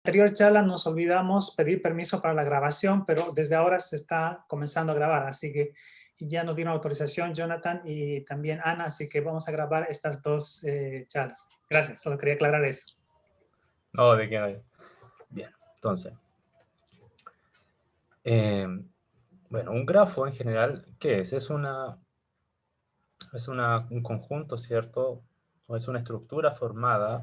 anterior charla nos olvidamos pedir permiso para la grabación, pero desde ahora se está comenzando a grabar, así que ya nos dieron autorización Jonathan y también Ana, así que vamos a grabar estas dos charlas. Gracias, solo quería aclarar eso. No, de qué hay. Bien, entonces. Bueno, un grafo en general, ¿qué es? Es un conjunto, ¿cierto? O es una estructura formada,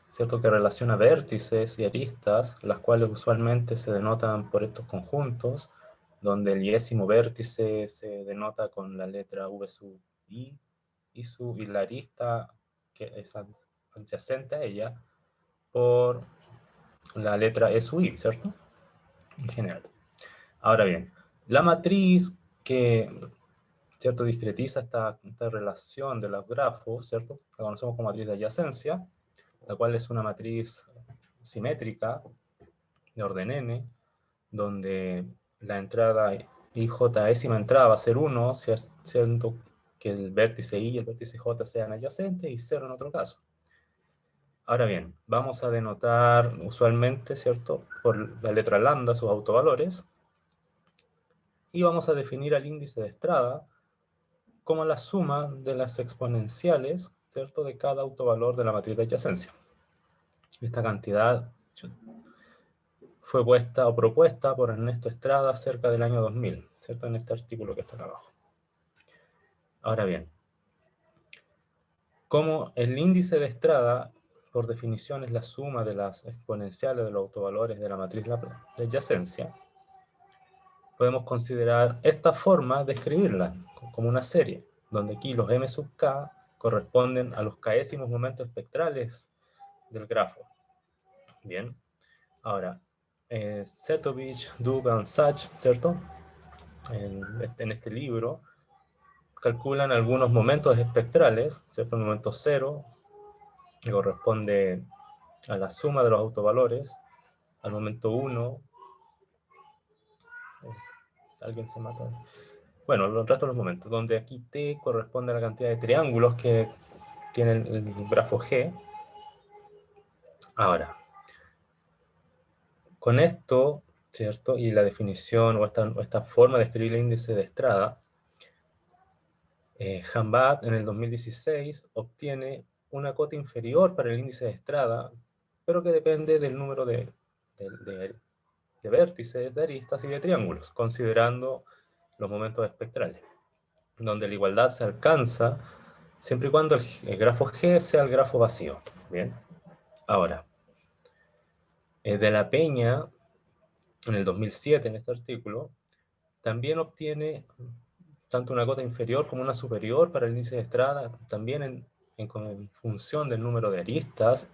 ¿cierto? Que relaciona vértices y aristas, las cuales usualmente se denotan por estos conjuntos, donde el yésimo vértice se denota con la letra V sub I, y la arista que es adyacente a ella por la letra E sub I, ¿cierto? En general. Ahora bien, la matriz que, ¿cierto?, discretiza esta relación de los grafos, ¿cierto? La conocemos como matriz de adyacencia, la cual es una matriz simétrica de orden n, donde la entrada ijésima entrada va a ser 1, siendo que el vértice i y el vértice j sean adyacentes, y 0 en otro caso. Ahora bien, vamos a denotar usualmente, ¿cierto?, por la letra lambda sus autovalores, y vamos a definir al índice de Strada como la suma de las exponenciales, ¿cierto?, de cada autovalor de la matriz de adyacencia. Esta cantidad fue puesta o propuesta por Ernesto Estrada cerca del año 2000, ¿cierto?, en este artículo que está acá abajo. Ahora bien, como el índice de Estrada, por definición, es la suma de las exponenciales de los autovalores de la matriz de adyacencia, podemos considerar esta forma de escribirla como una serie, donde aquí los m sub k corresponden a los k'ésimos momentos espectrales del grafo. Bien, ahora, Zetovich, Dugan, Sachs, ¿cierto?, en este libro, calculan algunos momentos espectrales, ¿cierto? El momento 0, que corresponde a la suma de los autovalores, al momento 1, alguien se mata. Bueno, el resto de los momentos, donde aquí t corresponde a la cantidad de triángulos que tiene el grafo G. Ahora, con esto, ¿cierto?, y la definición o esta forma de escribir el índice de Strada, Hambat en el 2016 obtiene una cota inferior para el índice de Strada, pero que depende del número de vértices, de aristas y de triángulos, considerando los momentos espectrales, donde la igualdad se alcanza siempre y cuando el grafo G sea el grafo vacío. Bien, ahora, de la Peña, en el 2007, en este artículo, también obtiene tanto una cota inferior como una superior para el índice de Strada, también en función del número de aristas,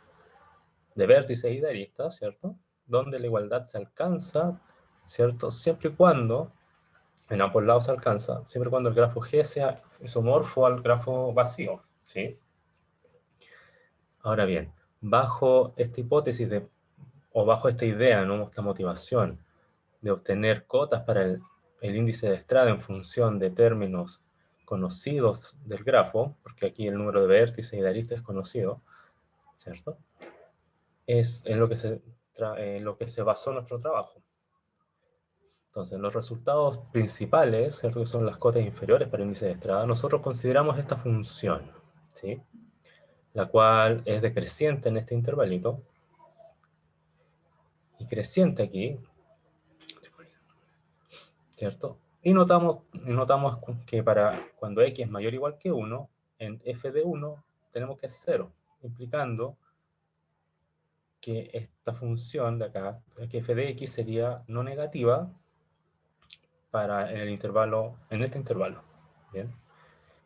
de vértices y de aristas, ¿cierto?, donde la igualdad se alcanza, ¿cierto?, siempre y cuando, en ambos lados se alcanza, siempre y cuando el grafo G sea isomorfo al grafo vacío, ¿sí? Ahora bien, bajo esta hipótesis o bajo esta idea, ¿no?, esta motivación de obtener cotas para el índice de Strada en función de términos conocidos del grafo, porque aquí el número de vértices y de aristas es conocido, ¿cierto?, es en lo que se basó nuestro trabajo. Entonces, los resultados principales, ¿cierto?, que son las cotas inferiores para el índice de Strada, nosotros consideramos esta función, ¿sí?, la cual es decreciente en este intervalito, y creciente aquí, ¿cierto? Y notamos que para cuando x es mayor o igual que 1, en f de 1 tenemos que es 0, implicando que esta función de acá, que f de x sería no negativa en este intervalo, ¿bien?,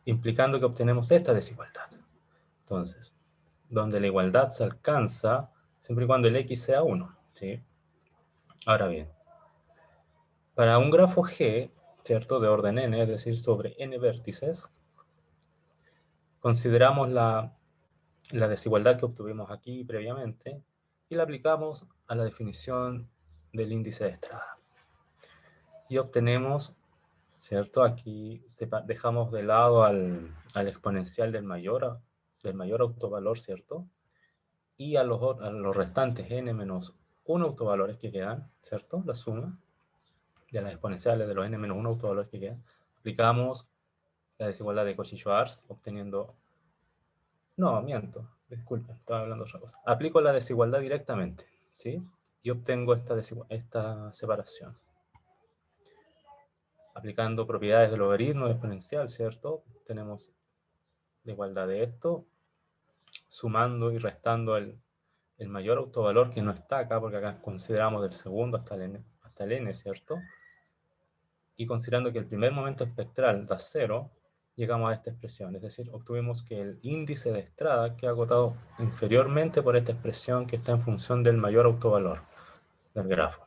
implicando que obtenemos esta desigualdad. Entonces, donde la igualdad se alcanza siempre y cuando el x sea 1, ¿sí? Ahora bien, para un grafo G, ¿cierto?, de orden n, es decir, sobre n vértices, consideramos la desigualdad que obtuvimos aquí previamente y la aplicamos a la definición del índice de Strada. Y obtenemos, ¿cierto?, aquí dejamos de lado al exponencial del mayor autovalor, ¿cierto?, y a los restantes n-1 1 autovalores que quedan, ¿cierto? La suma de las exponenciales de los n-1 autovalores que quedan. Aplicamos la desigualdad de Cauchy-Schwarz, obteniendo... No, miento, disculpen, estaba hablando de otra cosa. Aplico la desigualdad directamente, ¿sí? Y obtengo esta separación. Aplicando propiedades del logaritmo exponencial, ¿cierto? Tenemos la igualdad de esto, sumando y restando el mayor autovalor que no está acá, porque acá consideramos del segundo hasta el n, ¿cierto? Y considerando que el primer momento espectral da 0, llegamos a esta expresión. Es decir, obtuvimos que el índice de Estrada queda acotado inferiormente por esta expresión que está en función del mayor autovalor del grafo.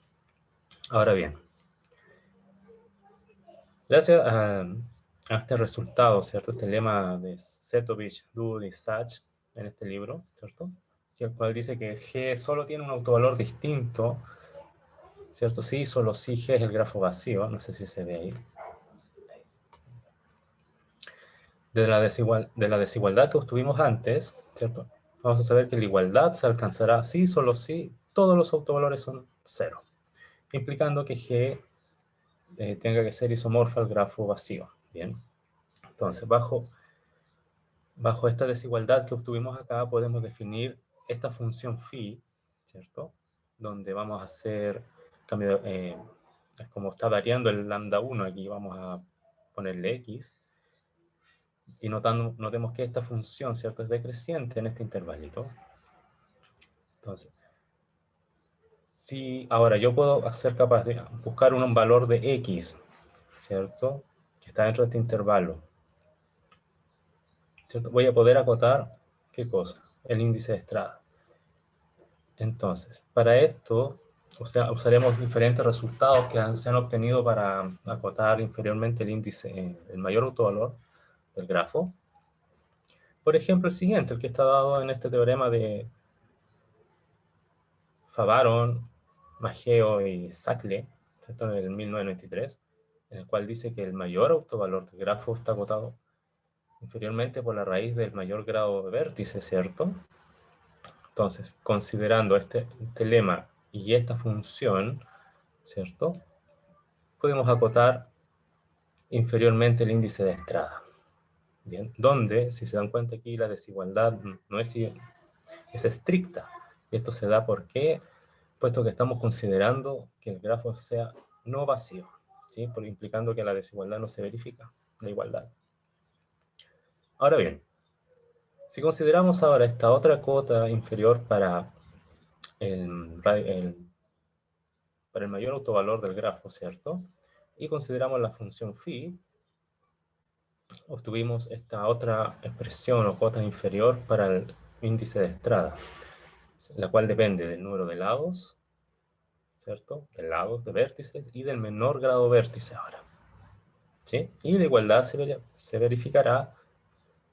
Ahora bien, gracias a este resultado, ¿cierto? Este lema de Zetovich, Doodle y Sachs en este libro, ¿cierto? El cual dice que G solo tiene un autovalor distinto, ¿cierto? Sí, solo si G es el grafo vacío, no sé si se ve ahí. De la desigualdad que obtuvimos antes, ¿cierto? Vamos a saber que la igualdad se alcanzará sí, solo si todos los autovalores son 0, implicando que G tenga que ser isomorfa al grafo vacío. Bien, entonces bajo esta desigualdad que obtuvimos acá podemos definir esta función phi, ¿cierto? Donde vamos a hacer cambio como está variando el lambda 1 aquí, vamos a ponerle x. Y notemos que esta función, ¿cierto?, es decreciente en este intervalito. Entonces, si ahora yo puedo ser capaz de buscar un valor de x, ¿cierto?, que está dentro de este intervalo, ¿cierto? Voy a poder acotar, ¿qué cosa? El índice de Estrada. Entonces, para esto, usaremos diferentes resultados que se han obtenido para acotar inferiormente el índice, el mayor autovalor del grafo. Por ejemplo, el siguiente, el que está dado en este teorema de Favaron, Maggio y Sackle, ¿cierto?, en el 1993, en el cual dice que el mayor autovalor del grafo está acotado inferiormente por la raíz del mayor grado de vértice, ¿cierto? Entonces, considerando este lema y esta función, ¿cierto?, podemos acotar inferiormente el índice de Estrada. Bien, donde, si se dan cuenta aquí, la desigualdad no es estricta. Esto se da porque, puesto que estamos considerando que el grafo sea no vacío, ¿sí?, implicando que la desigualdad no se verifica, la igualdad. Ahora bien, si consideramos ahora esta otra cota inferior para el mayor autovalor del grafo, ¿cierto?, y consideramos la función phi, obtuvimos esta otra expresión o cota inferior para el índice de Estrada, la cual depende del número de lados, ¿cierto?, de lados, de vértices, y del menor grado vértice ahora, ¿sí? Y la igualdad se verificará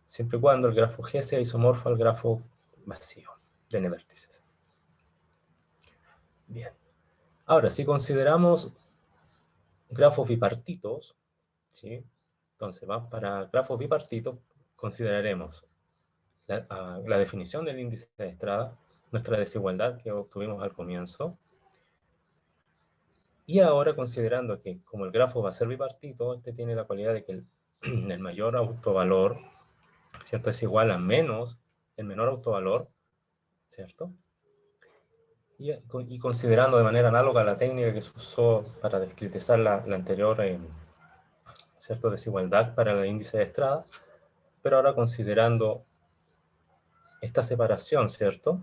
siempre y cuando el grafo G sea isomorfo al grafo vacío de n vértices. Bien. Ahora, si consideramos grafos bipartitos, ¿sí?, entonces para grafos bipartitos consideraremos la definición del índice de Estrada, nuestra desigualdad que obtuvimos al comienzo, y ahora considerando que como el grafo va a ser bipartito, este tiene la cualidad de que el mayor autovalor, ¿cierto?, es igual a menos el menor autovalor, ¿cierto? Y considerando de manera análoga la técnica que se usó para discretizar la anterior ¿cierto?, desigualdad para el índice de Estrada, pero ahora considerando esta separación, ¿cierto?,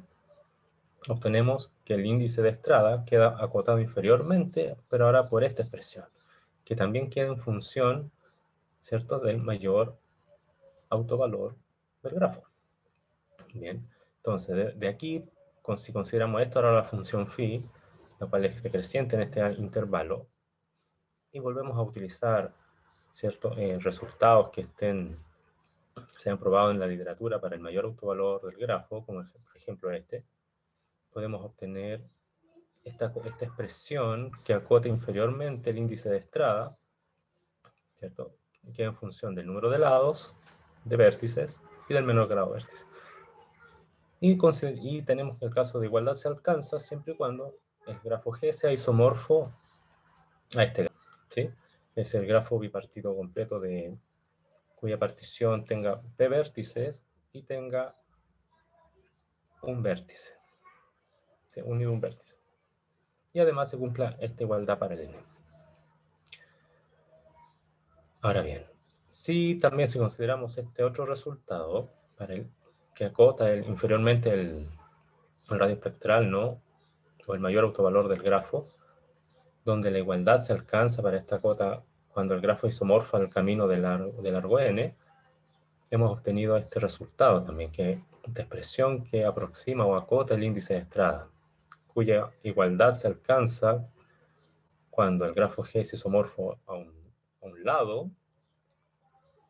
obtenemos que el índice de Estrada queda acotado inferiormente, pero ahora por esta expresión, que también queda en función, ¿cierto?, del mayor autovalor del grafo. Bien, entonces de aquí, si consideramos esto, ahora la función phi, la cual es decreciente en este intervalo, y volvemos a utilizar ciertos resultados que se han probado en la literatura para el mayor autovalor del grafo, como por ejemplo este, podemos obtener esta expresión que acota inferiormente el índice de Estrada, ¿cierto?, que en función del número de lados, de vértices, y del menor grado vértice. Y tenemos que el caso de igualdad se alcanza siempre y cuando el grafo G sea isomorfo a este grafo, ¿sí? Es el grafo bipartito completo cuya partición tenga P vértices y tenga un vértice, ¿sí? Unido un vértice. Y además se cumpla esta igualdad para el N. Ahora bien, si también si consideramos este otro resultado, que acota inferiormente el radio espectral, ¿no? O el mayor autovalor del grafo, donde la igualdad se alcanza para esta cota cuando el grafo isomorfa el camino de largo n, hemos obtenido este resultado también, que esta expresión que aproxima o acota el índice de Estrada, cuya igualdad se alcanza cuando el grafo G es isomorfo a un lado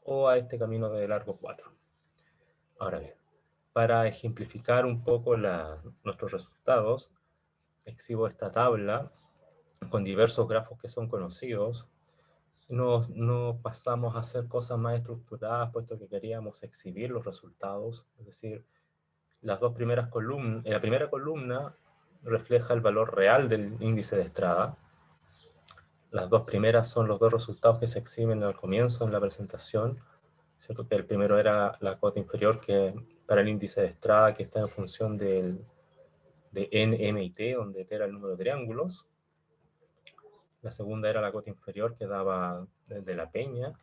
o a este camino de largo 4. Ahora bien, para ejemplificar un poco nuestros resultados, exhibo esta tabla con diversos grafos que son conocidos. No pasamos a hacer cosas más estructuradas, puesto que queríamos exhibir los resultados. Es decir, las dos primeras columnas, la primera columna refleja el valor real del índice de Estrada. Las dos primeras son los dos resultados que se exhiben al comienzo en la presentación, ¿cierto? Que el primero era la cota inferior que para el índice de Estrada, que está en función de n, m y t, donde t era el número de triángulos. La segunda era la cota inferior que daba de la peña.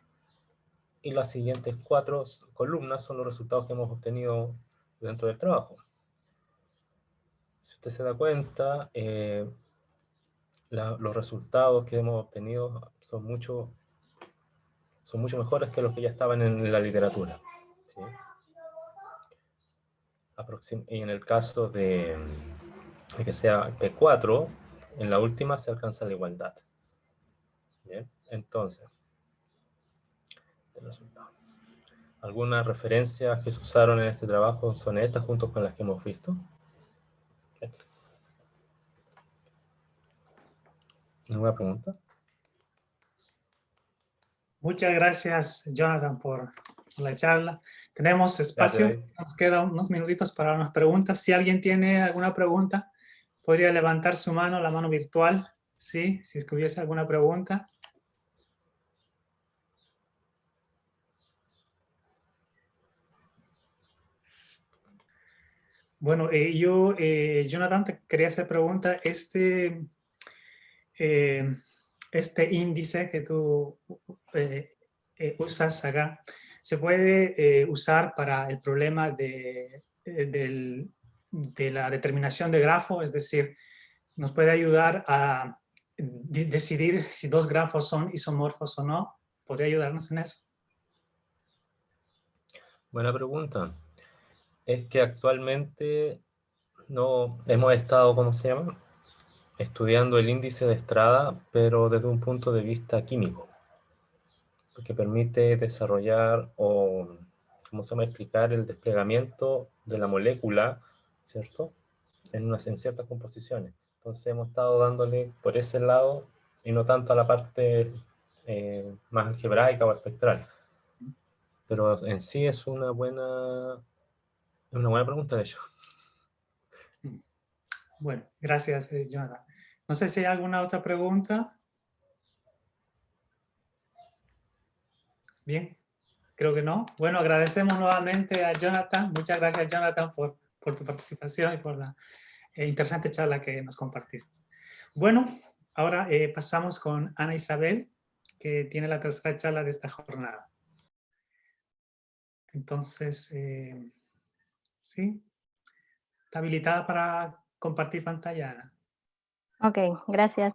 Y las siguientes 4 columnas son los resultados que hemos obtenido dentro del trabajo. Si usted se da cuenta, los resultados que hemos obtenido son mucho mejores que los que ya estaban en la literatura, ¿sí? Y en el caso de que sea P4, en la última se alcanza la igualdad. Bien, entonces, el resultado. Algunas referencias que se usaron en este trabajo son estas, junto con las que hemos visto. ¿Alguna pregunta? Muchas gracias, Jonathan, por la charla. Tenemos espacio, Gracias. nos quedan unos minutitos para unas preguntas. Si alguien tiene alguna pregunta, podría levantar su mano, la mano virtual, ¿sí? Si es que hubiese alguna pregunta. Bueno, Jonathan, te quería hacer pregunta. Este índice que tú usas acá, ¿se puede usar para el problema de la determinación de grafo? Es decir, ¿nos puede ayudar a decidir si dos grafos son isomorfos o no? ¿Podría ayudarnos en eso? Buena pregunta. Es que actualmente no hemos estado, ¿cómo se llama? Estudiando el índice de Estrada, pero desde un punto de vista químico, porque permite desarrollar o, ¿cómo se llama?, explicar el desplegamiento de la molécula, ¿cierto?, en ciertas composiciones. Entonces hemos estado dándole por ese lado y no tanto a la parte más algebraica o espectral. Pero en sí es una buena pregunta, de hecho. Bueno, gracias, Jonathan. No sé si hay alguna otra pregunta. Bien, creo que no. Bueno, agradecemos nuevamente a Jonathan. Muchas gracias, Jonathan, por tu participación y por la interesante charla que nos compartiste. Bueno, ahora pasamos con Ana Isabel, que tiene la tercera charla de esta jornada. Entonces, sí, está habilitada para compartir pantalla, Ana. Ok, gracias.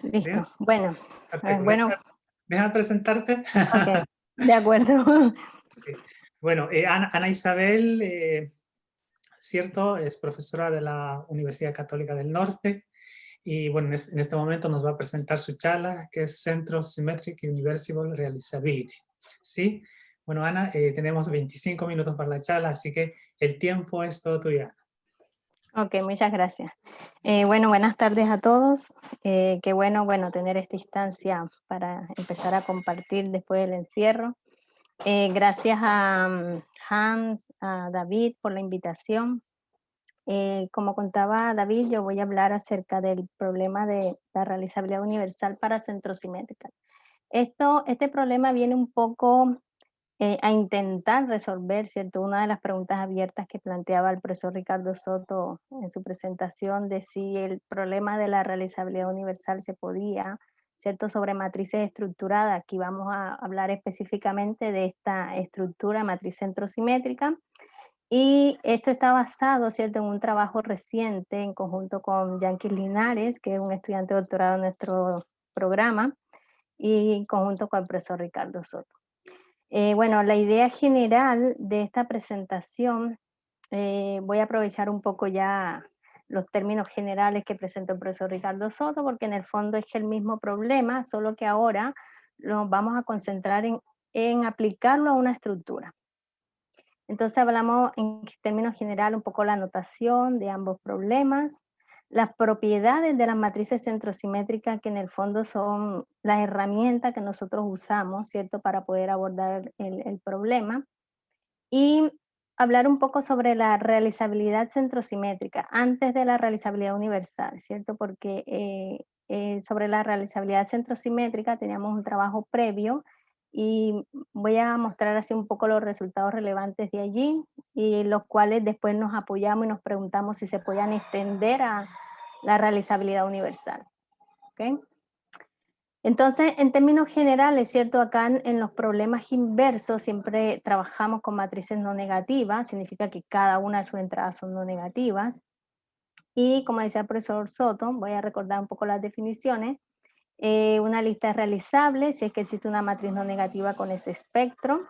Listo. Bien. Bueno, Perfecto. bueno. Deja presentarte. Ok, de acuerdo. Bueno, Ana Isabel, cierto, es profesora de la Universidad Católica del Norte y bueno, en este momento nos va a presentar su charla que es Centro Symmetric Universal Realizability. ¿Sí? Bueno, Ana, tenemos 25 minutos para la charla, así que el tiempo es todo tuyo. Ok, muchas gracias. Bueno, buenas tardes a todos. Qué bueno, tener esta instancia para empezar a compartir después del encierro. Gracias a Hans, a David por la invitación. Como contaba David, yo voy a hablar acerca del problema de la realizabilidad universal para centrosimétrica. Este problema viene un poco a intentar resolver, ¿cierto? Una de las preguntas abiertas que planteaba el profesor Ricardo Soto en su presentación de si el problema de la realizabilidad universal se podía, ¿cierto? Sobre matrices estructuradas. Aquí vamos a hablar específicamente de esta estructura matriz centrosimétrica. Y esto está basado, ¿cierto?, en un trabajo reciente en conjunto con Yanquis Linares, que es un estudiante de doctorado en nuestro programa, y en conjunto con el profesor Ricardo Soto. Bueno, la idea general de esta presentación, voy a aprovechar un poco ya los términos generales que presentó el profesor Ricardo Soto, porque en el fondo es el mismo problema, solo que ahora nos vamos a concentrar en aplicarlo a una estructura. Entonces hablamos en términos generales un poco la notación de ambos problemas, las propiedades de las matrices centrosimétricas, que en el fondo son las herramientas que nosotros usamos, ¿cierto?, para poder abordar el problema, y hablar un poco sobre la realizabilidad centrosimétrica antes de la realizabilidad universal, ¿cierto?, porque sobre la realizabilidad centrosimétrica teníamos un trabajo previo y voy a mostrar así un poco los resultados relevantes de allí y los cuales después nos apoyamos y nos preguntamos si se podían extender a la realizabilidad universal. ¿Okay? Entonces, en términos generales, ¿cierto? Acá en los problemas inversos siempre trabajamos con matrices no negativas, significa que cada una de sus entradas son no negativas. Y como decía el profesor Soto, voy a recordar un poco las definiciones. Una lista es realizable si es que existe una matriz no negativa con ese espectro.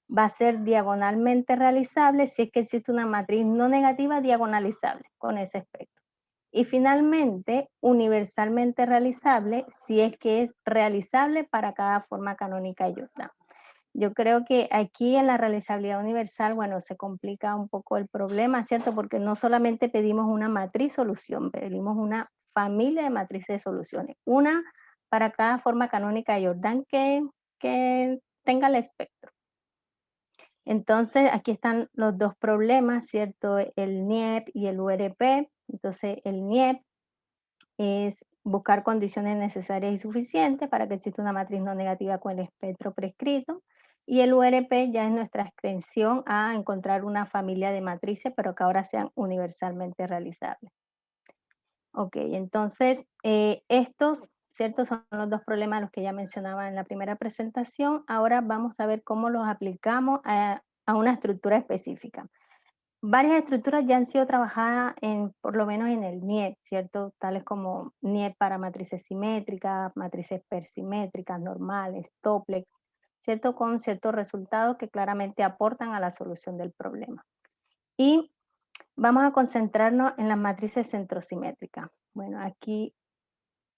Va a ser diagonalmente realizable si es que existe una matriz no negativa diagonalizable con ese espectro. Y finalmente, universalmente realizable si es que es realizable para cada forma canónica y Jordan. Yo creo que aquí en la realizabilidad universal, bueno, se complica un poco el problema, ¿cierto? Porque no solamente pedimos una matriz solución, pedimos una familia de matrices de soluciones, una para cada forma canónica de Jordan que tenga el espectro. Entonces, aquí están los dos problemas, ¿cierto? El NIEP y el URP. Entonces, el NIEP es buscar condiciones necesarias y suficientes para que exista una matriz no negativa con el espectro prescrito. Y el URP ya es nuestra extensión a encontrar una familia de matrices, pero que ahora sean universalmente realizables. Ok, entonces estos, ¿cierto? Son los dos problemas los que ya mencionaba en la primera presentación. Ahora vamos a ver cómo los aplicamos a una estructura específica. Varias estructuras ya han sido trabajadas por lo menos en el NIEP, ¿cierto? Tales como NIEP para matrices simétricas, matrices persimétricas, normales, toplex, ¿cierto? Con ciertos resultados que claramente aportan a la solución del problema. Y vamos a concentrarnos en las matrices centrosimétricas. Bueno, aquí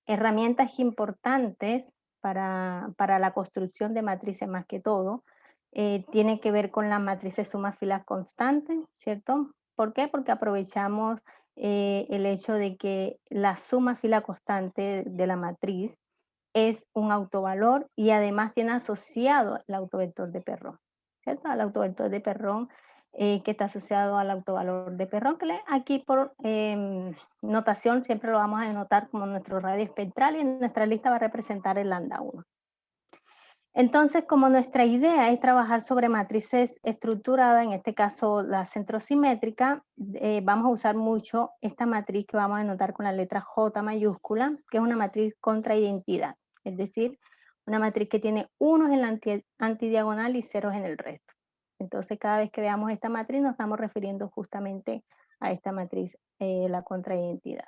herramientas importantes para la construcción de matrices más que todo, tiene que ver con las matrices sumas filas constantes, ¿cierto? ¿Por qué? Porque aprovechamos el hecho de que la suma fila constante de la matriz es un autovalor y además tiene asociado el autovector de Perron, ¿cierto? Al autovector de Perron que está asociado al autovalor de Perron, que aquí por notación siempre lo vamos a denotar como nuestro radio espectral y en nuestra lista va a representar el lambda 1. Entonces, como nuestra idea es trabajar sobre matrices estructuradas, en este caso la centrosimétrica, vamos a usar mucho esta matriz que vamos a denotar con la letra J mayúscula, que es una matriz contraidentidad, es decir, una matriz que tiene unos en la antidiagonal y ceros en el resto. Entonces, cada vez que veamos esta matriz nos estamos refiriendo justamente a esta matriz, la contraidentidad.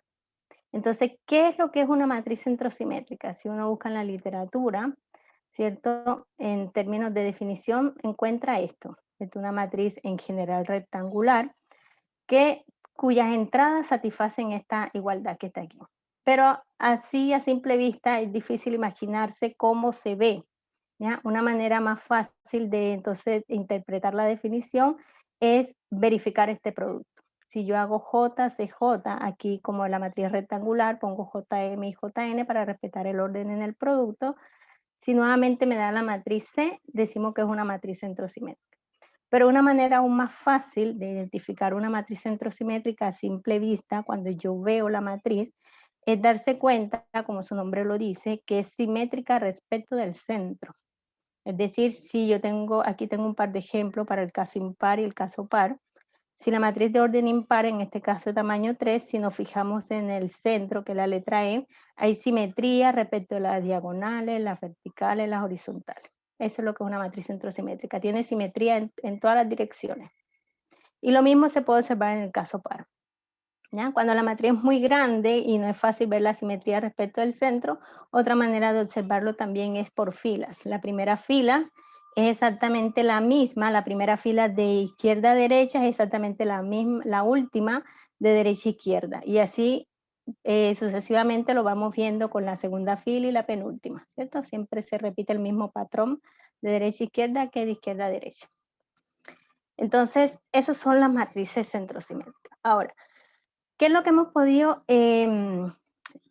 Entonces, ¿qué es lo que es una matriz centrosimétrica? Si uno busca en la literatura, ¿cierto? En términos de definición, encuentra esto. Es una matriz en general rectangular cuyas entradas satisfacen esta igualdad que está aquí. Pero así a simple vista es difícil imaginarse cómo se ve, ¿ya? Una manera más fácil de entonces interpretar la definición es verificar este producto. Si yo hago J, CJ, aquí como la matriz rectangular, pongo JM y JN para respetar el orden en el producto. Si nuevamente me da la matriz C, decimos que es una matriz centrosimétrica. Pero una manera aún más fácil de identificar una matriz centrosimétrica a simple vista, cuando yo veo la matriz, es darse cuenta, como su nombre lo dice, que es simétrica respecto del centro. Es decir, si yo aquí tengo un par de ejemplos para el caso impar y el caso par. Si la matriz de orden impar, en este caso de tamaño 3, si nos fijamos en el centro, que es la letra E, hay simetría respecto a las diagonales, las verticales, las horizontales. Eso es lo que es una matriz centrosimétrica. Tiene simetría en todas las direcciones. Y lo mismo se puede observar en el caso par. ¿Ya? Cuando la matriz es muy grande y no es fácil ver la simetría respecto al centro, otra manera de observarlo también es por filas. La primera fila es exactamente la misma, la primera fila de izquierda a derecha es exactamente la misma, la última de derecha a izquierda. Y así sucesivamente lo vamos viendo con la segunda fila y la penúltima, ¿cierto? Siempre se repite el mismo patrón de derecha a izquierda que de izquierda a derecha. Entonces, esas son las matrices centrosimétricas. Ahora, ¿qué es lo que hemos podido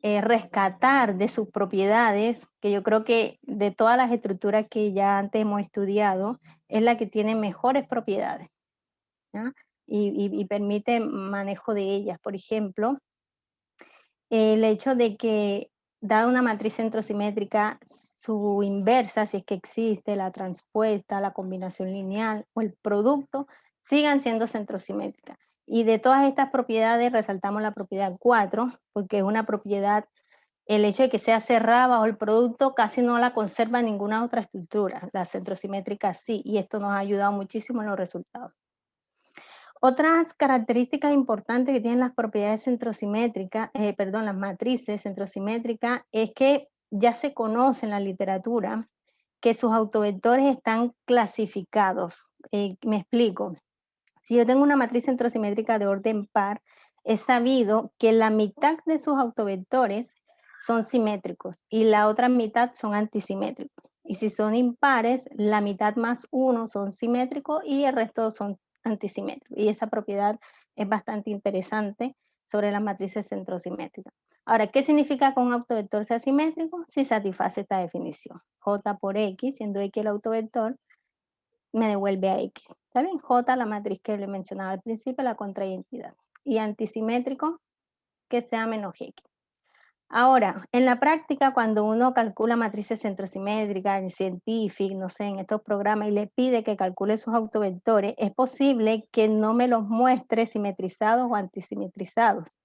rescatar de sus propiedades? Que yo creo que de todas las estructuras que ya antes hemos estudiado, es la que tiene mejores propiedades, ¿ya? Y permite manejo de ellas. Por ejemplo, el hecho de que, dada una matriz centrosimétrica, su inversa, si es que existe, la transpuesta, la combinación lineal o el producto, sigan siendo centrosimétricas. Y de todas estas propiedades resaltamos la propiedad 4, porque es una propiedad, el hecho de que sea cerrada bajo el producto casi no la conserva ninguna otra estructura, la centrosimétrica sí, y esto nos ha ayudado muchísimo en los resultados. Otras características importantes que tienen las propiedades centrosimétricas, las matrices centrosimétricas, es que ya se conoce en la literatura que sus autovectores están clasificados. Me explico. Si yo tengo una matriz centrosimétrica de orden par, es sabido que la mitad de sus autovectores son simétricos y la otra mitad son antisimétricos. Y si son impares, la mitad más uno son simétricos y el resto son antisimétricos. Y esa propiedad es bastante interesante sobre las matrices centrosimétricas. Ahora, ¿qué significa que un autovector sea simétrico? Si satisface esta definición. J por X, siendo X el autovector, me devuelve a X. ¿Está bien? J, la matriz que le mencionaba al principio, la contraidentidad. Y antisimétrico, que sea menos X. Ahora, en la práctica, cuando uno calcula matrices centrosimétricas en Scientific, no sé, en estos programas, y le pide que calcule sus autovectores, es posible que no me los muestre simetrizados o antisimetrizados,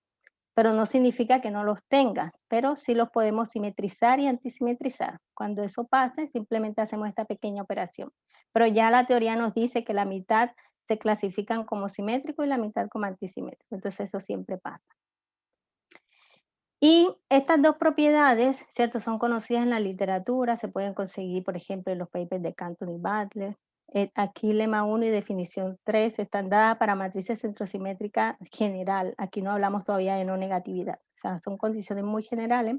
pero no significa que no los tengas, pero sí los podemos simetrizar y antisimetrizar. Cuando eso pase, simplemente hacemos esta pequeña operación. Pero ya la teoría nos dice que la mitad se clasifican como simétrico y la mitad como antisimétrico, entonces eso siempre pasa. Y estas dos propiedades, ¿cierto? Son conocidas en la literatura, se pueden conseguir, por ejemplo, en los papers de Canton y Butler. Aquí lema 1 y definición 3 están dadas para matrices centrosimétricas general. Aquí no hablamos todavía de no negatividad. O sea, son condiciones muy generales.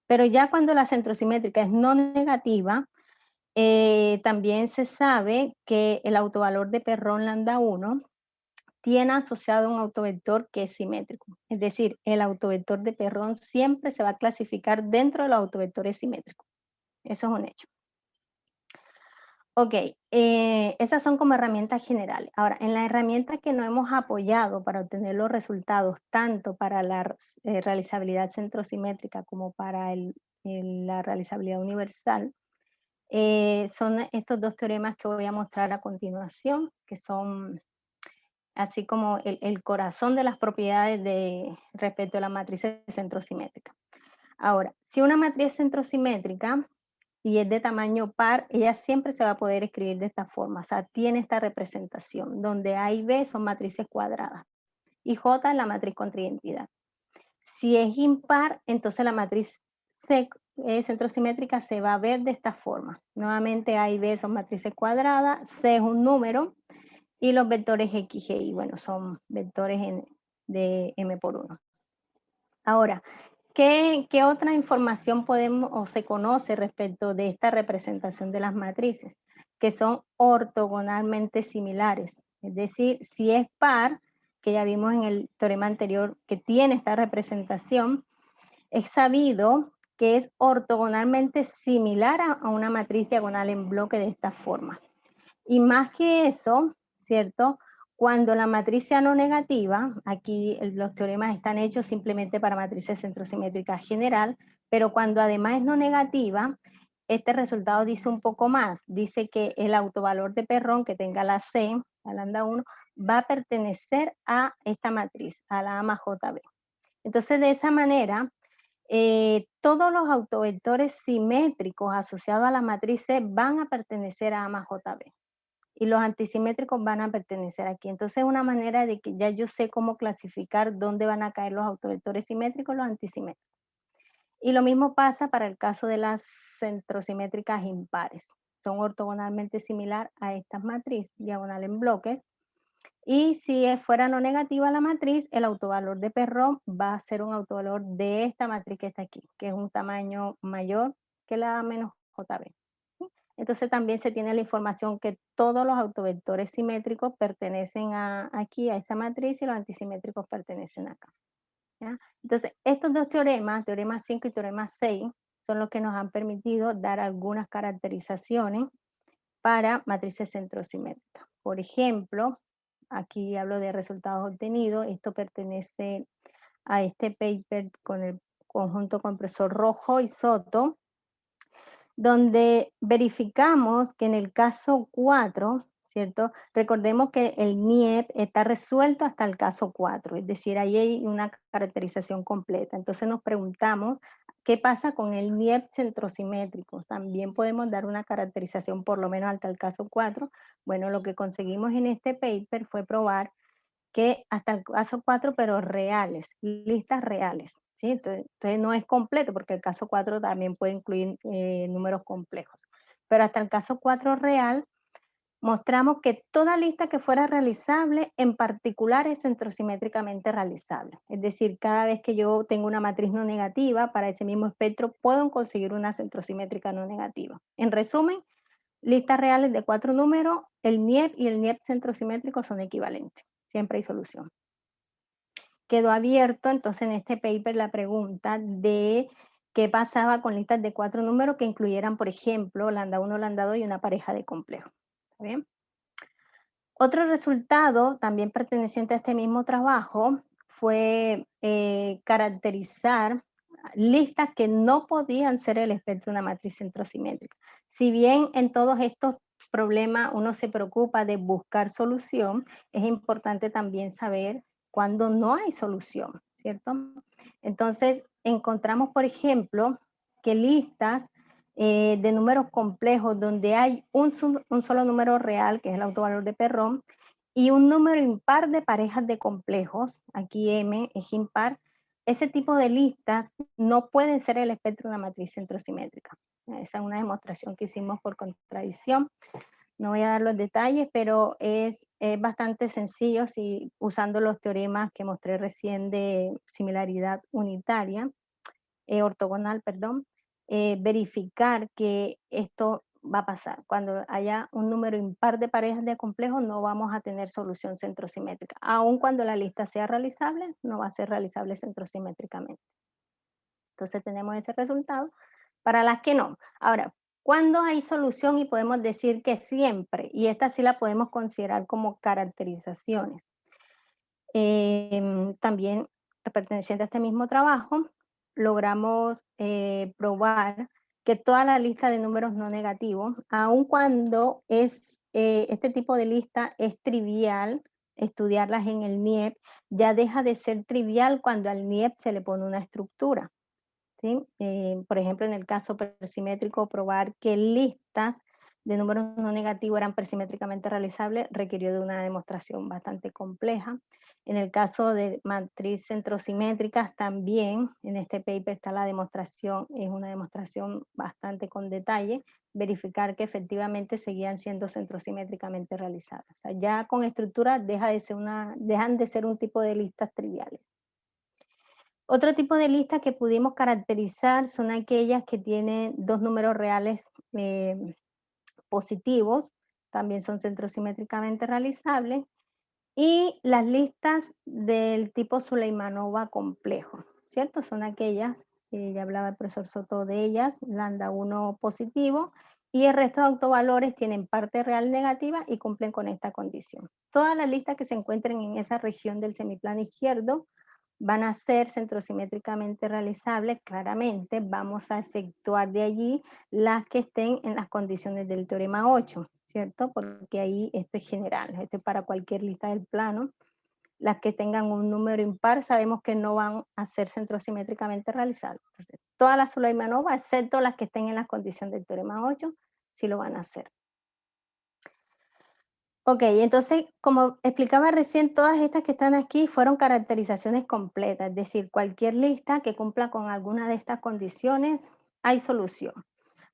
Pero ya cuando la centrosimétrica es no negativa, también se sabe que el autovalor de Perron lambda 1 tiene asociado un autovector que es simétrico. Es decir, el autovector de Perron siempre se va a clasificar dentro de los autovectores simétricos. Eso es un hecho. Ok, esas son como herramientas generales. Ahora, en las herramientas que nos hemos apoyado para obtener los resultados, tanto para la realizabilidad centrosimétrica como para la realizabilidad universal, son estos dos teoremas que voy a mostrar a continuación, que son así como el corazón de las propiedades respecto a la matriz centrosimétrica. Ahora, si una matriz centrosimétrica y es de tamaño par, ella siempre se va a poder escribir de esta forma, o sea, tiene esta representación, donde A y B son matrices cuadradas, y J es la matriz contraidentidad. Si es impar, entonces la matriz centrosimétrica se va a ver de esta forma. Nuevamente A y B son matrices cuadradas, C es un número, y los vectores X, Y, bueno, son vectores de M por 1. Ahora, ¿qué otra información podemos o se conoce respecto de esta representación de las matrices? Que son ortogonalmente similares. Es decir, si es par, que ya vimos en el teorema anterior que tiene esta representación, es sabido que es ortogonalmente similar a una matriz diagonal en bloque de esta forma. Y más que eso, ¿cierto? Cuando la matriz sea no negativa, aquí los teoremas están hechos simplemente para matrices centrosimétricas general, pero cuando además es no negativa, este resultado dice un poco más. Dice que el autovalor de Perron que tenga la C, la lambda 1, va a pertenecer a esta matriz, a la A más JB. Entonces, de esa manera, todos los autovectores simétricos asociados a la matriz C van a pertenecer a A más JB. Y los antisimétricos van a pertenecer aquí. Entonces, es una manera de que ya yo sé cómo clasificar dónde van a caer los autovectores simétricos y los antisimétricos. Y lo mismo pasa para el caso de las centrosimétricas impares. Son ortogonalmente similar a estas matrices, diagonal en bloques. Y si fuera no negativa la matriz, el autovalor de Perron va a ser un autovalor de esta matriz que está aquí, que es un tamaño mayor que la A menos JB. Entonces también se tiene la información que todos los autovectores simétricos pertenecen aquí a esta matriz y los antisimétricos pertenecen acá. ¿Ya? Entonces estos dos teoremas, teorema 5 y teorema 6, son los que nos han permitido dar algunas caracterizaciones para matrices centrosimétricas. Por ejemplo, aquí hablo de resultados obtenidos, esto pertenece a este paper con el conjunto compresor Rojo y Soto, donde verificamos que en el caso 4, ¿cierto? Recordemos que el NIEP está resuelto hasta el caso 4, es decir, ahí hay una caracterización completa. Entonces nos preguntamos, ¿qué pasa con el NIEP centrosimétrico? También podemos dar una caracterización por lo menos hasta el caso 4. Bueno, lo que conseguimos en este paper fue probar que hasta el caso 4, pero reales, listas reales. ¿Sí? Entonces no es completo, porque el caso 4 también puede incluir números complejos. Pero hasta el caso 4 real, mostramos que toda lista que fuera realizable, en particular es centrosimétricamente realizable. Es decir, cada vez que yo tengo una matriz no negativa, para ese mismo espectro, puedo conseguir una centrosimétrica no negativa. En resumen, listas reales de 4 números, el NIEP y el NIEP centrosimétrico son equivalentes. Siempre hay solución. Quedó abierto entonces en este paper la pregunta de qué pasaba con listas de 4 números que incluyeran, por ejemplo, lambda 1, lambda 2 y una pareja de complejos. ¿Está bien? Otro resultado, también perteneciente a este mismo trabajo, fue caracterizar listas que no podían ser el espectro de una matriz centrosimétrica. Si bien en todos estos problemas uno se preocupa de buscar solución, es importante también saber cuando no hay solución, ¿cierto? Entonces, encontramos, por ejemplo, que listas de números complejos donde hay un solo número real, que es el autovalor de Perron, y un número impar de parejas de complejos, aquí M es impar, ese tipo de listas no pueden ser el espectro de una matriz centrosimétrica. Esa es una demostración que hicimos por contradicción. No voy a dar los detalles, pero es bastante sencillo si usando los teoremas que mostré recién de similaridad unitaria, ortogonal, perdón, verificar que esto va a pasar. Cuando haya un número impar de parejas de complejos, no vamos a tener solución centrosimétrica. Aun cuando la lista sea realizable, no va a ser realizable centrosimétricamente. Entonces tenemos ese resultado. Para las que no. Ahora, ¿cuándo hay solución y podemos decir que siempre? Y esta sí la podemos considerar como caracterizaciones. También perteneciente a este mismo trabajo, logramos probar que toda la lista de números no negativos, aun cuando este tipo de lista es trivial, estudiarlas en el NIEP, ya deja de ser trivial cuando al NIEP se le pone una estructura. ¿Sí? Por ejemplo, en el caso persimétrico, probar que listas de números no negativos eran persimétricamente realizables requirió de una demostración bastante compleja. En el caso de matriz centrosimétricas también, en este paper está la demostración, es una demostración bastante con detalle, verificar que efectivamente seguían siendo centrosimétricamente realizadas. O sea, ya con estructura dejan de ser un tipo de listas triviales. Otro tipo de listas que pudimos caracterizar son aquellas que tienen dos números reales positivos, también son centrosimétricamente realizables, y las listas del tipo Suleimanova complejo, ¿cierto? Son aquellas, ya hablaba el profesor Soto de ellas, lambda 1 positivo y el resto de autovalores tienen parte real negativa y cumplen con esta condición. Todas las listas que se encuentren en esa región del semiplano izquierdo van a ser centrosimétricamente realizables. Claramente vamos a exceptuar de allí las que estén en las condiciones del teorema 8, ¿cierto? Porque ahí esto es general, esto es para cualquier lista del plano. Las que tengan un número impar sabemos que no van a ser centrosimétricamente realizables. Entonces, todas las Suleimanova, excepto las que estén en las condiciones del teorema 8, sí lo van a hacer. Ok, entonces, como explicaba recién, todas estas que están aquí fueron caracterizaciones completas, es decir, cualquier lista que cumpla con alguna de estas condiciones, hay solución.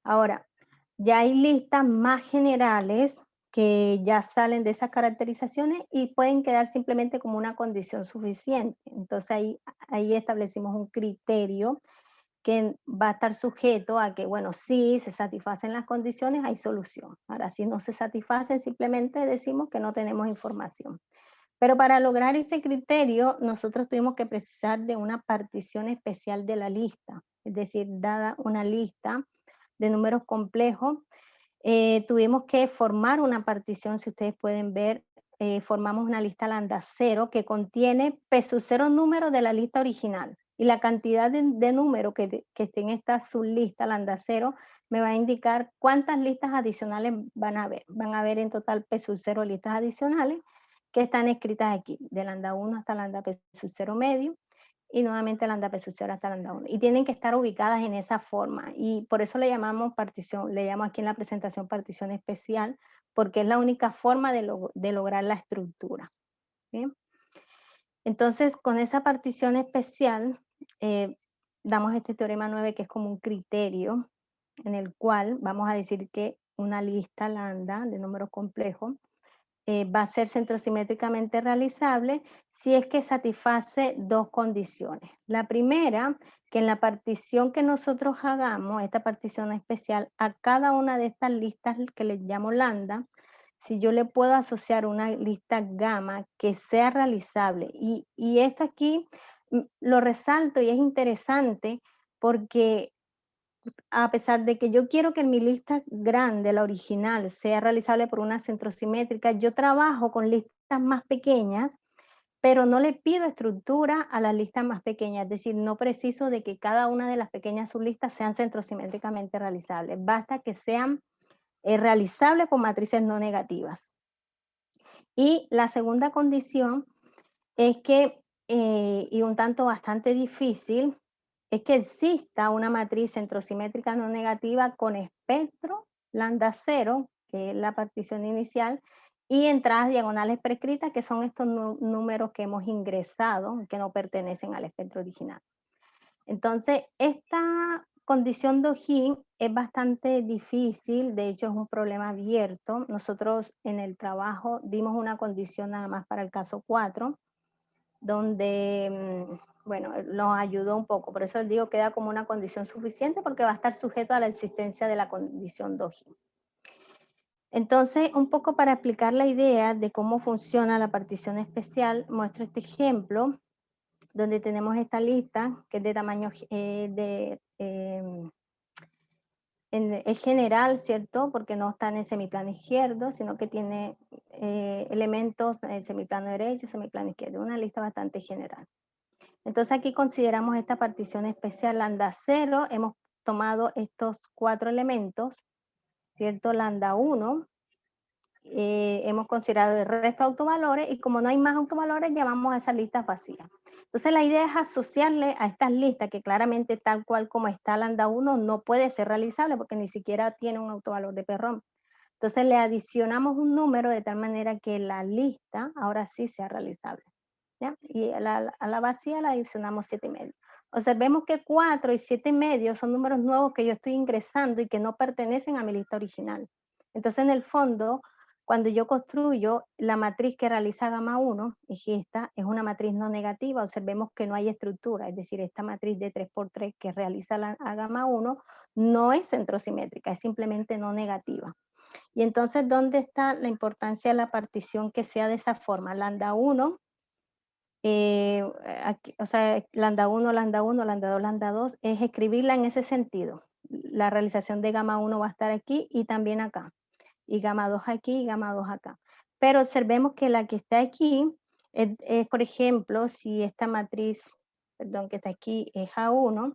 Ahora, ya hay listas más generales que ya salen de esas caracterizaciones y pueden quedar simplemente como una condición suficiente. Entonces ahí establecimos un criterio que va a estar sujeto a que, bueno, si se satisfacen las condiciones, hay solución. Ahora, si no se satisfacen, simplemente decimos que no tenemos información. Pero para lograr ese criterio, nosotros tuvimos que precisar de una partición especial de la lista. Es decir, dada una lista de números complejos, tuvimos que formar una partición, si ustedes pueden ver, formamos una lista lambda 0 que contiene P sub 0 números de la lista original. Y la cantidad de números que esté en esta sublista lambda 0 me va a indicar cuántas listas adicionales van a haber. Van a haber en total P sub 0 listas adicionales que están escritas aquí, de lambda 1 hasta lambda P sub 0 medio, y nuevamente lambda P sub 0 hasta lambda 1. Y tienen que estar ubicadas en esa forma. Y por eso le llamamos partición, le llamo aquí en la presentación partición especial, porque es la única forma de lograr la estructura. ¿Bien? Entonces, con esa partición especial, damos este teorema 9, que es como un criterio en el cual vamos a decir que una lista lambda de números complejos va a ser centrosimétricamente realizable si es que satisface dos condiciones. La primera, que en la partición que nosotros hagamos, esta partición especial, a cada una de estas listas que le llamo lambda, si yo le puedo asociar una lista gamma que sea realizable. Y esto aquí lo resalto y es interesante porque a pesar de que yo quiero que mi lista grande, la original, sea realizable por una centrosimétrica, yo trabajo con listas más pequeñas, pero no le pido estructura a las listas más pequeñas, es decir, no preciso de que cada una de las pequeñas sublistas sean centrosimétricamente realizables, basta que sean realizables por matrices no negativas. Y la segunda condición es que, y un tanto bastante difícil, es que exista una matriz centrosimétrica no negativa con espectro lambda 0, que es la partición inicial, y entradas diagonales prescritas, que son estos números que hemos ingresado, que no pertenecen al espectro original. Entonces, esta condición de O'Higgins es bastante difícil, de hecho es un problema abierto. Nosotros en el trabajo dimos una condición nada más para el caso 4, donde, bueno, nos ayudó un poco, por eso les digo que queda como una condición suficiente porque va a estar sujeto a la existencia de la condición de O'Higgins. Entonces, un poco para explicar la idea de cómo funciona la partición especial, muestro este ejemplo, donde tenemos esta lista que es de tamaño es general, ¿cierto? Porque no está en el semiplano izquierdo, sino que tiene elementos en el semiplano derecho, semiplano izquierdo, una lista bastante general. Entonces aquí consideramos esta partición especial lambda 0, hemos tomado estos 4 elementos, ¿cierto? Lambda 1, hemos considerado el resto de autovalores y como no hay más autovalores, llamamos a esas listas vacías. Entonces la idea es asociarle a estas listas que claramente tal cual como está lambda 1 no puede ser realizable porque ni siquiera tiene un autovalor de perrón. Entonces le adicionamos un número de tal manera que la lista ahora sí sea realizable. ¿Ya? Y a la vacía le adicionamos 7,5. Observemos que 4 y 7,5 son números nuevos que yo estoy ingresando y que no pertenecen a mi lista original. Entonces en el fondo, cuando yo construyo la matriz que realiza gamma 1, y esta es una matriz no negativa, observemos que no hay estructura, es decir, esta matriz de 3×3 que realiza a gamma 1 no es centrosimétrica, es simplemente no negativa. Y entonces, ¿dónde está la importancia de la partición que sea de esa forma? Lambda 1, aquí, o sea, lambda 1, lambda 1, lambda 2, lambda 2, es escribirla en ese sentido. la realización de gamma 1 va a estar aquí y también acá. Y gamma 2 aquí y gamma 2 acá. Pero observemos que la que está aquí es, por ejemplo, si esta matriz, perdón, que está aquí es A1,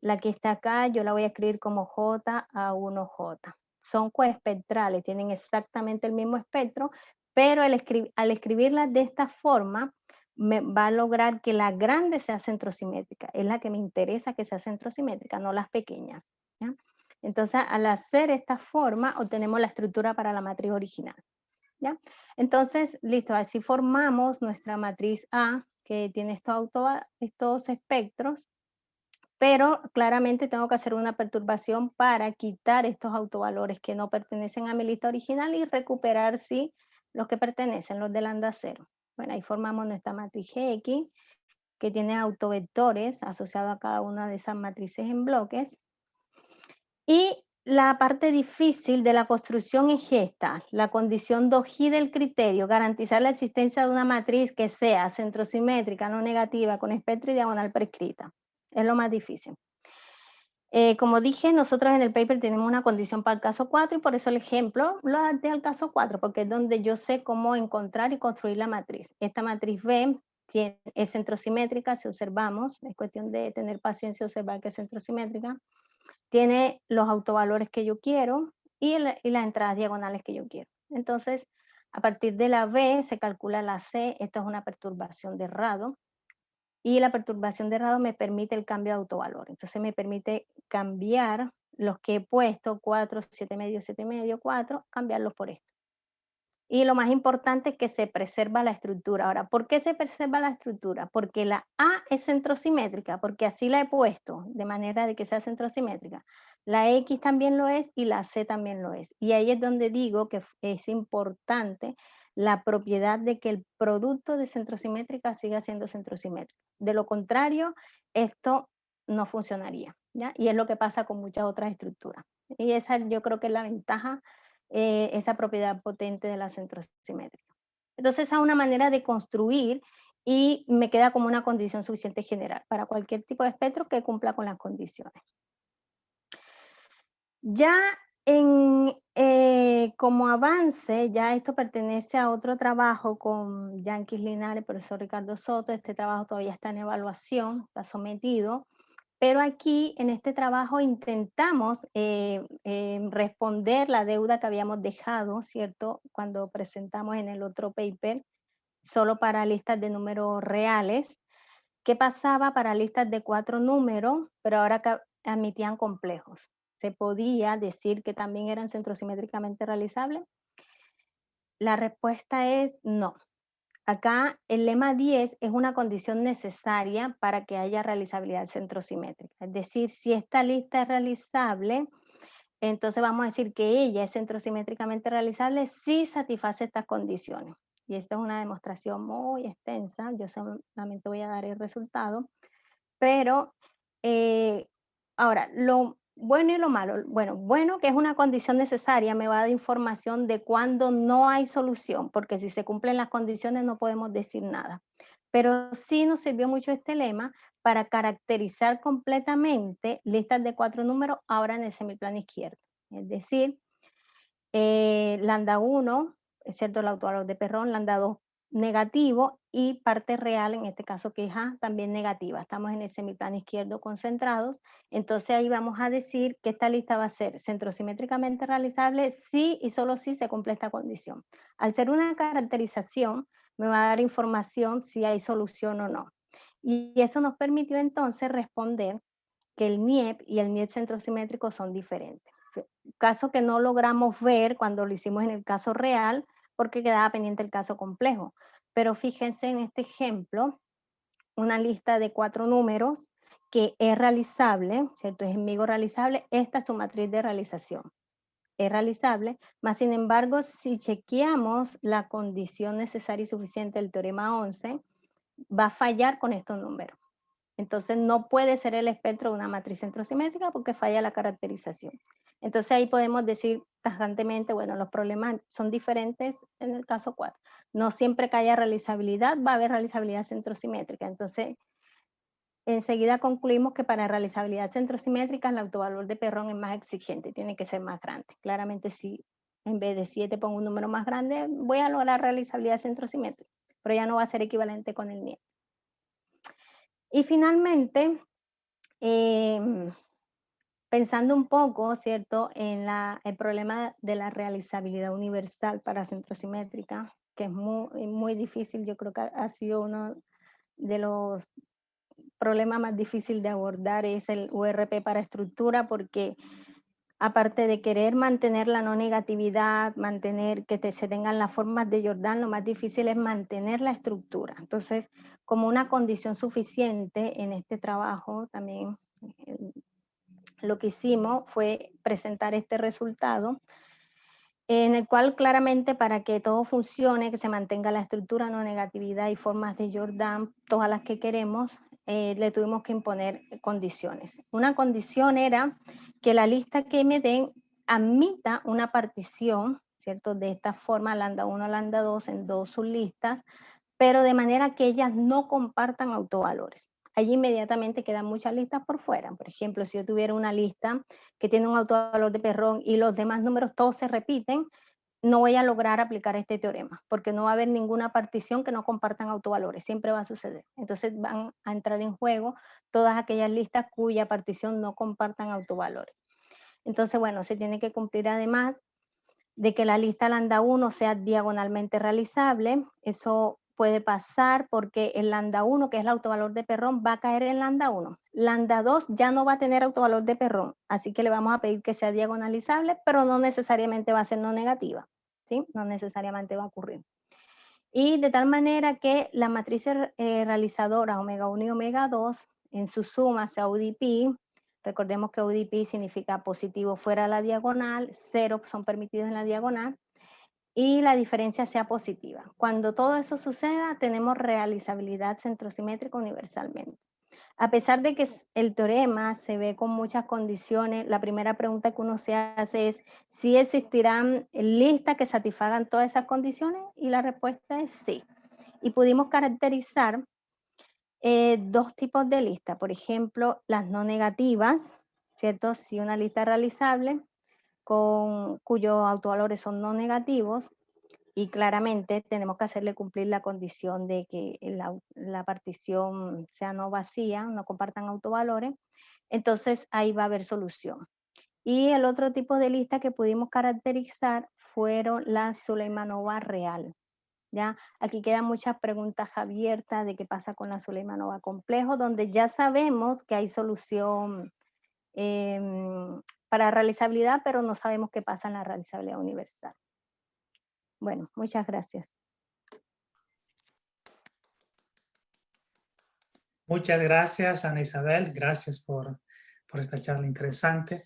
la que está acá yo la voy a escribir como JA1J. Son coespectrales, tienen exactamente el mismo espectro, pero al escribirlas de esta forma, me va a lograr que la grande sea centrosimétrica. Es la que me interesa que sea centrosimétrica, no las pequeñas, ¿ya? Entonces, al hacer esta forma, obtenemos la estructura para la matriz original, ¿ya? Entonces, listo, así formamos nuestra matriz A, que tiene estos espectros, pero claramente tengo que hacer una perturbación para quitar estos autovalores que no pertenecen a mi lista original y recuperar, sí, los que pertenecen, los de lambda 0. Bueno, ahí formamos nuestra matriz X, que tiene autovectores asociados a cada una de esas matrices en bloques. Y la parte difícil de la construcción es esta, la condición 2G del criterio, garantizar la existencia de una matriz que sea centrosimétrica, no negativa, con espectro y diagonal prescrita. Es lo más difícil. Como dije, nosotros en el paper tenemos una condición para el caso 4 y por eso el ejemplo lo adapté al caso 4, porque es donde yo sé cómo encontrar y construir la matriz. Esta matriz B es centrosimétrica, si observamos, es cuestión de tener paciencia y observar que es centrosimétrica. Tiene los autovalores que yo quiero y las entradas diagonales que yo quiero. Entonces, a partir de la B se calcula la C, esto es una perturbación de Rado, y la perturbación de Rado me permite el cambio de autovalor. Entonces me permite cambiar los que he puesto, 4, 7 medio, 7 medio, 4, cambiarlos por esto. Y lo más importante es que se preserva la estructura. Ahora, ¿por qué se preserva la estructura? Porque la A es centrosimétrica, porque así la he puesto, de manera de que sea centrosimétrica. La X también lo es y la C también lo es. Y ahí es donde digo que es importante la propiedad de que el producto de centrosimétrica siga siendo centrosimétrico. De lo contrario, esto no funcionaría, ¿ya? Y es lo que pasa con muchas otras estructuras. Y esa yo creo que es la ventaja, esa propiedad potente de la centrosimétrica. Entonces, esa es una manera de construir y me queda como una condición suficiente general para cualquier tipo de espectro que cumpla con las condiciones. Ya como avance, ya esto pertenece a otro trabajo con Yanquis Linares, profesor Ricardo Soto. Este trabajo todavía está en evaluación, está sometido. Pero aquí, en este trabajo, intentamos responder la deuda que habíamos dejado, ¿cierto? Cuando presentamos en el otro paper, solo para listas de números reales. ¿Qué pasaba para listas de 4 números, pero ahora admitían complejos? ¿Se podía decir que también eran centrosimétricamente realizables? La respuesta es no. Acá el lema 10 es una condición necesaria para que haya realizabilidad centrosimétrica. Es decir, si esta lista es realizable, entonces vamos a decir que ella es centrosimétricamente realizable si satisface estas condiciones. Y esta es una demostración muy extensa, yo solamente voy a dar el resultado. Pero ahora, lo bueno y lo malo. Bueno, que es una condición necesaria, me va a dar información de cuando no hay solución, porque si se cumplen las condiciones no podemos decir nada. Pero sí nos sirvió mucho este lema para caracterizar completamente listas de 4 números ahora en el semiplano izquierdo. Es decir, lambda 1, es cierto, el autovalor de Perron, lambda 2 negativo y parte real, en este caso que es A, también negativa. Estamos en el semiplano izquierdo concentrados, entonces ahí vamos a decir que esta lista va a ser centrosimétricamente realizable si y solo si se cumple esta condición. Al ser una caracterización, me va a dar información si hay solución o no. Y eso nos permitió entonces responder que el NIEP y el NIEP centrosimétrico son diferentes. Caso que no logramos ver cuando lo hicimos en el caso real, porque quedaba pendiente el caso complejo. Pero fíjense en este ejemplo, una lista de 4 números que es realizable, ¿cierto? Es enemigo realizable, esta es su matriz de realización. Es realizable, más sin embargo, si chequeamos la condición necesaria y suficiente del teorema 11, va a fallar con estos números. Entonces no puede ser el espectro de una matriz centrosimétrica porque falla la caracterización. Entonces ahí podemos decir tajantemente, bueno, los problemas son diferentes en el caso 4. No siempre que haya realizabilidad va a haber realizabilidad centrosimétrica. Entonces enseguida concluimos que para realizabilidad centrosimétrica el autovalor de Perron es más exigente, tiene que ser más grande. Claramente si en vez de 7 pongo un número más grande, voy a lograr realizabilidad centrosimétrica, pero ya no va a ser equivalente con el nieto. Y finalmente, pensando un poco, ¿cierto?, en el problema de la realizabilidad universal para centrosimétrica, que es muy difícil, yo creo que ha sido uno de los problemas más difíciles de abordar, es el URP para estructura, porque aparte de querer mantener la no negatividad, mantener que se tengan las formas de Jordan, lo más difícil es mantener la estructura. Entonces, como una condición suficiente en este trabajo, también lo que hicimos fue presentar este resultado, en el cual claramente para que todo funcione, que se mantenga la estructura, no negatividad y formas de Jordan, todas las que queremos, le tuvimos que imponer condiciones. Una condición era que la lista que me den admita una partición, ¿cierto? De esta forma, lambda 1, lambda 2 en dos sublistas, pero de manera que ellas no compartan autovalores. Allí inmediatamente quedan muchas listas por fuera. Por ejemplo, si yo tuviera una lista que tiene un autovalor de Perron y los demás números todos se repiten, no voy a lograr aplicar este teorema, porque no va a haber ninguna partición que no compartan autovalores, siempre va a suceder. Entonces van a entrar en juego todas aquellas listas cuya partición no compartan autovalores. Entonces, bueno, se tiene que cumplir además de que la lista lambda 1 sea diagonalmente realizable. Eso puede pasar porque el lambda 1, que es el autovalor de Perron, va a caer en lambda 1. Lambda 2 ya no va a tener autovalor de Perron, así que le vamos a pedir que sea diagonalizable, pero no necesariamente va a ser no negativa, ¿sí? No necesariamente va a ocurrir. Y de tal manera que la matriz realizadora omega 1 y omega 2 en su suma sea UDP. Recordemos que UDP significa positivo fuera de la diagonal, 0 son permitidos en la diagonal, y la diferencia sea positiva. Cuando todo eso suceda, tenemos realizabilidad centrosimétrica universalmente. A pesar de que el teorema se ve con muchas condiciones, la primera pregunta que uno se hace es si existirán listas que satisfagan todas esas condiciones, y la respuesta es sí. Y pudimos caracterizar dos tipos de listas, por ejemplo, las no negativas, ¿cierto? Si una lista es realizable, cuyos autovalores son no negativos, y claramente tenemos que hacerle cumplir la condición de que la partición sea no vacía, no compartan autovalores, entonces ahí va a haber solución. Y el otro tipo de lista que pudimos caracterizar fueron las Suleimanova real. ¿Ya? Aquí quedan muchas preguntas abiertas de qué pasa con la Suleimanova complejo, donde ya sabemos que hay solución para realizabilidad, pero no sabemos qué pasa en la realizabilidad universal. Bueno, muchas gracias. Muchas gracias, Ana Isabel. Gracias por esta charla interesante.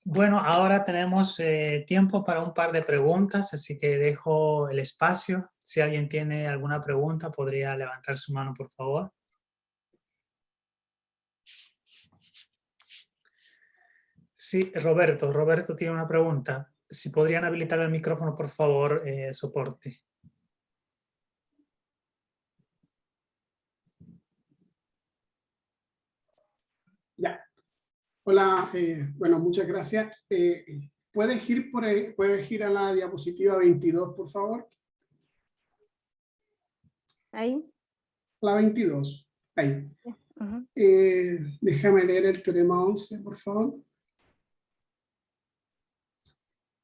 Bueno, ahora tenemos tiempo para un par de preguntas, así que dejo el espacio. Si alguien tiene alguna pregunta, podría levantar su mano, por favor. Sí, Roberto tiene una pregunta. Si podrían habilitar el micrófono, por favor, soporte. Ya. Hola, bueno, muchas gracias. ¿Puedes ir a la diapositiva 22, por favor? ¿Ahí? La 22, ahí. Uh-huh. Déjame leer el teorema 11, por favor.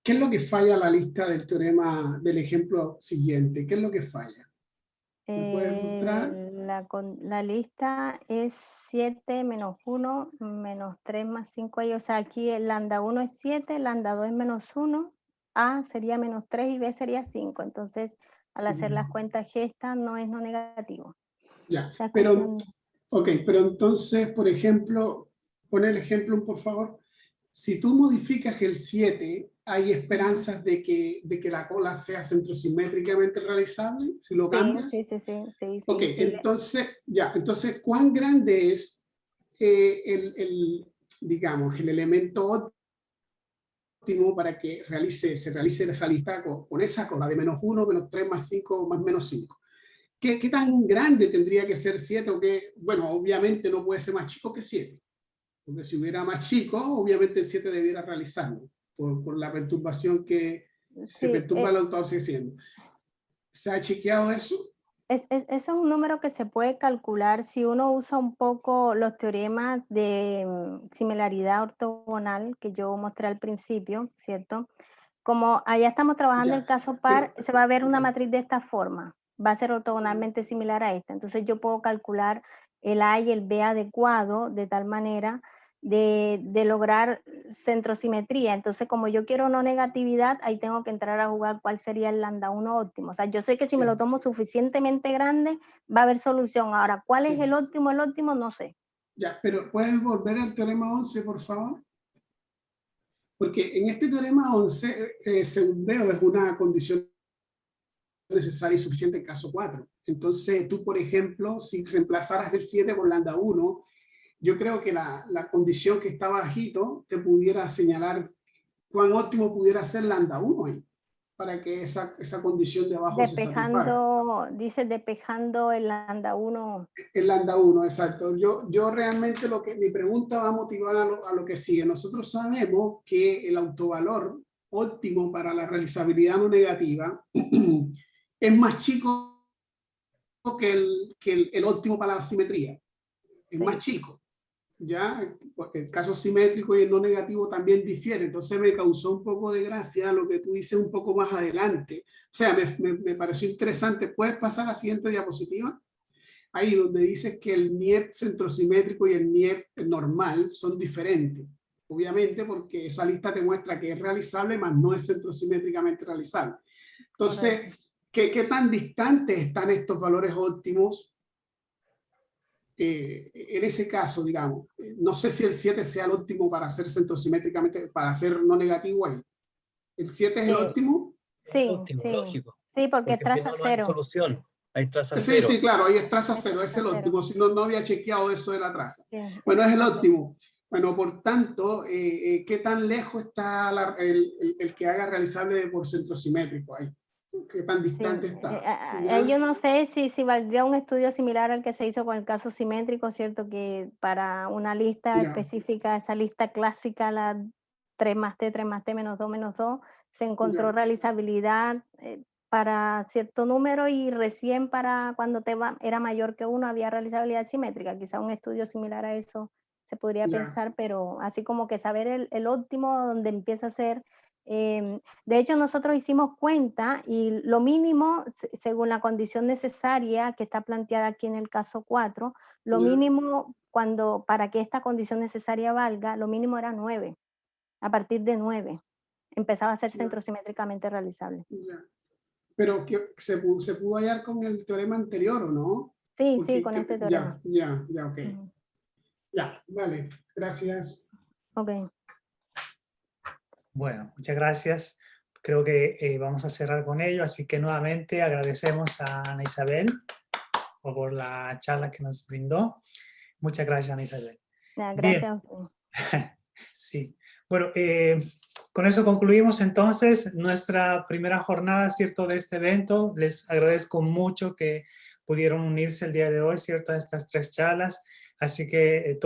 ¿Qué es lo que falla a la lista del teorema del ejemplo siguiente? ¿Qué es lo que falla? ¿Me puedes mostrar? La lista es 7 menos 1 menos 3 más 5. O sea, aquí el lambda 1 es 7, lambda 2 es menos 1, A sería menos 3 y B sería 5. Entonces, al hacer las cuentas gestas no es no negativo. Ya, O sea, pero entonces, por ejemplo, pon el ejemplo, por favor. Si tú modificas el 7, ¿hay esperanzas de que la cola sea centrosimétricamente realizable? Si lo cambias. Sí. Ok, sí. entonces, ¿cuán grande es digamos, el elemento óptimo para que se realice esa lista con esa cola de menos 1, menos 3, más 5, más menos 5? ¿qué tan grande tendría que ser 7? O que, bueno, obviamente no puede ser más chico que 7. Porque si hubiera más chico, obviamente el 7 debiera realizarlo. Por la perturbación que se Sí, perturba el autor siendo. ¿Se ha chequeado eso? Ese es un número que se puede calcular si uno usa un poco los teoremas de similaridad ortogonal que yo mostré al principio, ¿cierto? Como allá estamos trabajando Ya, el caso par, pero- se va a ver una ya. matriz de esta forma. Va a ser ortogonalmente similar a esta. Entonces yo puedo calcular el A y el B adecuado de tal manera de lograr centrosimetría. Entonces, como yo quiero no negatividad, ahí tengo que entrar a jugar cuál sería el lambda 1 óptimo. O sea, yo sé que si me Sí. lo tomo suficientemente grande, va a haber solución. Ahora, ¿cuál es Sí. el óptimo? El óptimo no sé. Ya, pero ¿puedes volver al teorema 11, por favor? Porque en este teorema 11, según veo, es una condición necesaria y suficiente en caso 4. Entonces, tú, por ejemplo, si reemplazaras el 7 por lambda 1, yo creo que la condición que está bajito te pudiera señalar cuán óptimo pudiera ser lambda 1 ahí, para que esa condición de abajo se satisfaga. Dice despejando el lambda 1. El lambda 1, exacto. Yo realmente mi pregunta va motivada a lo que sigue. Nosotros sabemos que el autovalor óptimo para la realizabilidad no negativa es más chico que el óptimo para la simetría. Es más chico. Ya, el caso simétrico y el no negativo también difiere. Entonces me causó un poco de gracia lo que tú dices un poco más adelante. O sea, me pareció interesante. ¿Puedes pasar a la siguiente diapositiva? Ahí donde dices que el NIEP centrosimétrico y el NIEP normal son diferentes. Obviamente porque esa lista te muestra que es realizable, mas no es centrosimétricamente realizable. Entonces, ¿qué tan distantes están estos valores óptimos? En ese caso, digamos, no sé si el 7 sea el óptimo para hacer centrosimétricamente, para hacer no negativo ahí. ¿El 7 es el óptimo? Sí, Óptimo, sí. lógico. Sí, porque Porque si traza no, no hay cero. solución. Hay traza Sí, cero. sí, claro, ahí es traza cero, es el Traza óptimo. Si no, no había chequeado eso de la traza. Sí. Bueno, es el óptimo. Bueno, por tanto, ¿qué tan lejos está el que haga realizable por centrosimétrico ahí? ¿Qué tan distante está? Yo no sé si valdría un estudio similar al que se hizo con el caso simétrico, ¿cierto? Que para una lista Ya. específica, esa lista clásica, la 3 más T, 3 más T, menos 2, se encontró Ya. realizabilidad para cierto número y recién para cuando T era mayor que 1 había realizabilidad simétrica. Quizá un estudio similar a eso se podría Ya. pensar, pero así como que saber el óptimo donde empieza a ser. De hecho, nosotros hicimos cuenta y lo mínimo, según la condición necesaria que está planteada aquí en el caso 4, lo Ya. mínimo para que esta condición necesaria valga, lo mínimo era 9. A partir de 9 empezaba a ser Ya. centrosimétricamente realizable. Ya. Pero que se pudo hallar con el teorema anterior, ¿o no? Sí, Porque, sí, con este teorema. Ya, ok. Ujú. Ya, vale, gracias. Ok. Bueno, muchas gracias. Creo que vamos a cerrar con ello, así que nuevamente agradecemos a Ana Isabel por la charla que nos brindó. Muchas gracias, Ana Isabel. Gracias. Bien. Sí. Bueno, con eso concluimos entonces nuestra primera jornada, ¿cierto?, de este evento. Les agradezco mucho que pudieron unirse el día de hoy, ¿cierto?, a estas 3 charlas. Así que